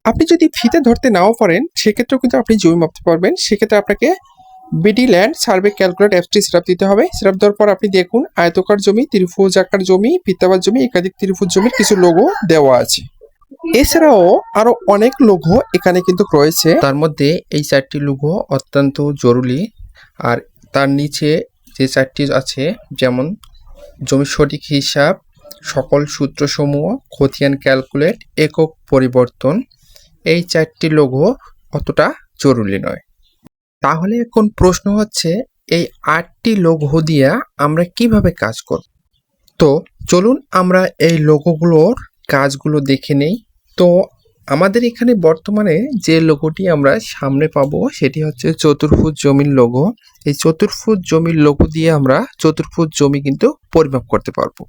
আপনি যদি ফিতে ধরতে নাও পারেন সেক্ষেত্রেও কিন্তু আপনি জমি মাপতে পারবেন। সেক্ষেত্রে আপনাকে BD land survey calculate FT setup দিতে হবে। সেটআপ দেওয়ার পর আপনি দেখুন আয়তকার জমি, ত্রিভুজ আকার জমি, বৃত্তাকার জমি, একাধিক ত্রিভুজ জমির কিছু লোগো দেওয়া আছে। এছাড়াও আরো অনেক লোগো এখানে কিন্তু রয়েছে, তার মধ্যে এই 4টি লোগো অত্যন্ত জরুরি। আর তার নিচে যে 4টি আছে, যেমন জমির সঠিক হিসাব, সকল সূত্রসমূহ, খতিয়ান ক্যালকুলেট, একক পরিবর্তন, এই 4টি লোগো অতটা জরুরি নয়। তাহলে এখন প্রশ্ন হচ্ছে এই 8টি লোগো দিয়ে আমরা কিভাবে কাজ করব। তো চলুন আমরা এই লোগোগুলোর কাজগুলো দেখে নেই। তো আমাদের এখানে বর্তমানে যে লোগোটি আমরা সামনে পাবো সেটি হচ্ছে চতুর্ভুজ জমির লোগো। এই চতুর্ভুজ জমির লোগো দিয়ে আমরা চতুর্ভুজ জমি কিন্তু পরিমাপ করতে পারবো।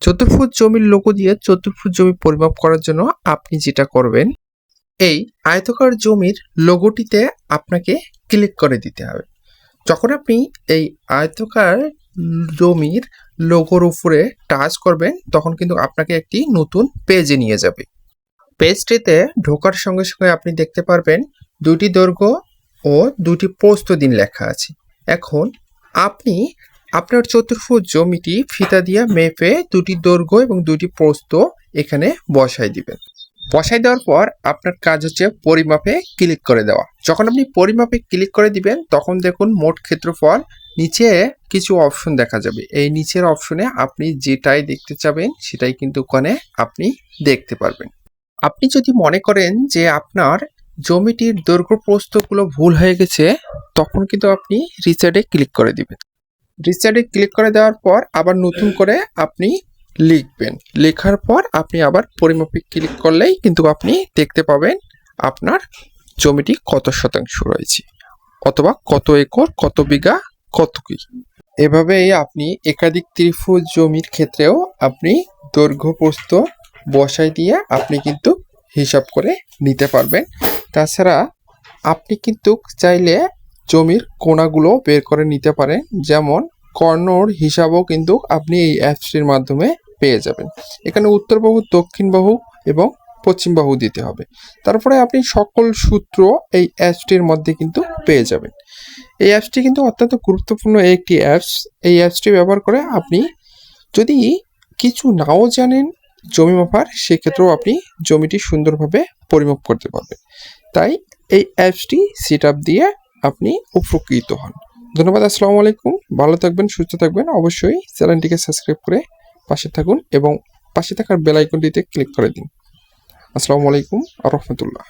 চতুর্ভুজ জমির লোগো দিয়ে চতুর্ভুজ জমি পরিমাপ করার জন্য আপনি যেটা করবেন, এই আয়তকার জমির লোগোটিতে আপনাকে ক্লিক করে দিতে হবে। যখন আপনি এই আয়তকার জমির লোগোর উপরে টাচ করবেন তখন কিন্তু আপনাকে একটি নতুন পেজে নিয়ে যাবে। পেজটিতে ঢোকার সঙ্গে সঙ্গে আপনি দেখতে পারবেন 2টি দৈর্ঘ্য ও 2টি প্রস্থ দিন লেখা আছে। এখন আপনি আপনার চতুর্ভুজ জমিটি ফিতা দিয়ে মেপে 2টি দৈর্ঘ্য এবং 2টি প্রস্থ এখানে বসাই দিবেন। বসাই দেওয়ার পর আপনার কাজ হচ্ছে পরিমাপে ক্লিক করে দেওয়া। যখন আপনি পরিমাপে ক্লিক করে দিবেন তখন দেখুন মোট ক্ষেত্রফল, নিচে কিছু অপশন দেখা যাবে। এই নিচের অপশনে আপনি যেটাই দেখতে চাবেন সেটাই কিন্তু ওখানে আপনি দেখতে পারবেন। আপনি যদি মনে করেন যে আপনার জমিটির দৈর্ঘ্য প্রস্থগুলো ভুল হয়ে গেছে তখন কিন্তু আপনি রিচার্ডে ক্লিক করে দিবেন। রিচার্ডে ক্লিক করে দেওয়ার পর আবার নতুন করে আপনি লিখবেন। লেখার পর আপনি আবার পরিমাপে ক্লিক করলেই কিন্তু আপনি দেখতে পাবেন আপনার জমিটি কত শতাংশ রয়েছে, অথবা কত একর, কত বিঘা, কত কি। এভাবেই আপনি একাধিক ত্রিভুজ জমির ক্ষেত্রেও আপনি দৈর্ঘ্য প্রস্থ বসাই দিয়ে আপনি কিন্তু হিসাব করে নিতে পারবেন। তাছাড়া আপনি কিন্তু চাইলে জমির কোণাগুলো বের করে নিতে পারেন, যেমন কর্ণর হিসাবও কিন্তু আপনি এই অ্যাপসটির মাধ্যমে পেয়ে যাবেন। এখানে উত্তর বাহু, দক্ষিণ বাহু এবং পশ্চিম বাহু দিতে হবে। তারপরে আপনি সকল সূত্র এই অ্যাপসটির মধ্যে কিন্তু পেয়ে যাবেন। এই অ্যাপসটি কিন্তু অত্যন্ত গুরুত্বপূর্ণ একটি অ্যাপস। এই অ্যাপসটি ব্যবহার করে আপনি যদি কিছু নাও জানেন জমি মাপার, সেক্ষেত্রেও আপনি জমিটি সুন্দরভাবে পরিমাপ করতে পারবেন। তাই এই অ্যাপসটি সেট আপ দিয়ে আপনি উপকৃত হন। ধন্যবাদ। আসসালামু আলাইকুম। ভালো থাকবেন, সুস্থ থাকবেন। অবশ্যই চ্যানেলটিকে সাবস্ক্রাইব করে পাশে থাকুন এবং পাশে থাকার বেল আইকনটিতে ক্লিক করে দিন। আসসালামু আলাইকুম ওয়া রাহমাতুল্লাহ।